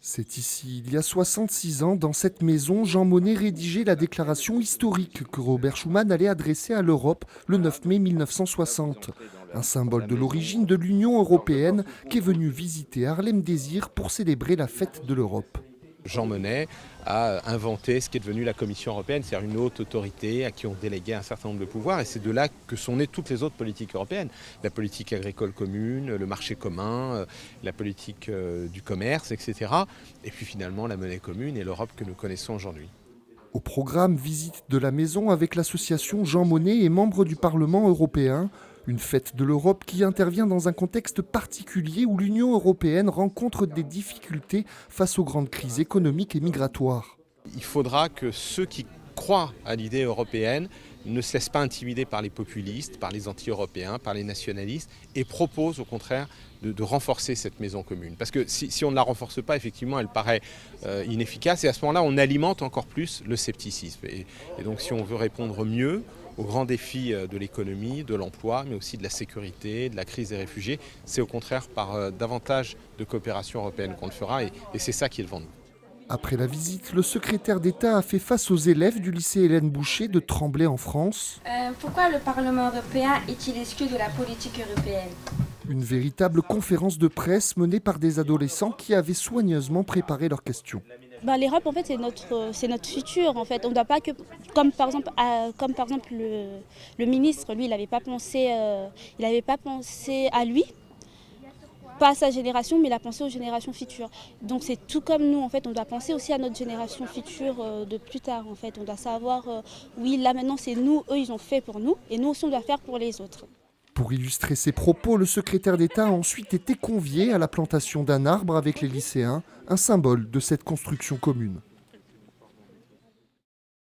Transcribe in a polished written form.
C'est ici, il y a 66 ans, dans cette maison, Jean Monnet rédigeait la déclaration historique que Robert Schuman allait adresser à l'Europe le 9 mai 1960. Un symbole de l'origine de l'Union européenne qui est venu visiter Harlem-Désir pour célébrer la fête de l'Europe. Jean Monnet a inventé ce qui est devenu la Commission européenne, c'est-à-dire une haute autorité à qui on déléguait un certain nombre de pouvoirs. Et c'est de là que sont nées toutes les autres politiques européennes. La politique agricole commune, le marché commun, la politique du commerce, etc. Et puis finalement la monnaie commune et l'Europe que nous connaissons aujourd'hui. Au programme, visite de la maison avec l'association Jean Monnet et membres du Parlement européen. Une fête de l'Europe qui intervient dans un contexte particulier où l'Union européenne rencontre des difficultés face aux grandes crises économiques et migratoires. Il faudra que ceux qui croient à l'idée européenne ne se laissent pas intimider par les populistes, par les anti-européens, par les nationalistes et proposent au contraire de renforcer cette maison commune. Parce que si on ne la renforce pas, effectivement, elle paraît inefficace et à ce moment-là, on alimente encore plus le scepticisme. Et donc si on veut répondre mieux aux grands défis de l'économie, de l'emploi, mais aussi de la sécurité, de la crise des réfugiés, c'est au contraire par davantage de coopération européenne qu'on le fera et c'est ça qui est devant nous. Après la visite, le secrétaire d'État a fait face aux élèves du lycée Hélène Boucher de Tremblay en France. Pourquoi le Parlement européen est-il exclu de la politique européenne ? Une véritable conférence de presse menée par des adolescents qui avaient soigneusement préparé leurs questions. L'Europe, en fait, c'est notre futur. En fait, on ne doit pas que, comme par exemple le ministre, lui, il n'avait pas pensé à lui, pas à sa génération, mais il a pensé aux générations futures. Donc c'est tout comme nous, en fait, on doit penser aussi à notre génération future de plus tard. En fait, on doit savoir, oui, là maintenant c'est nous, eux ils ont fait pour nous, et nous aussi on doit faire pour les autres. Pour illustrer ses propos, le secrétaire d'État a ensuite été convié à la plantation d'un arbre avec les lycéens, un symbole de cette construction commune.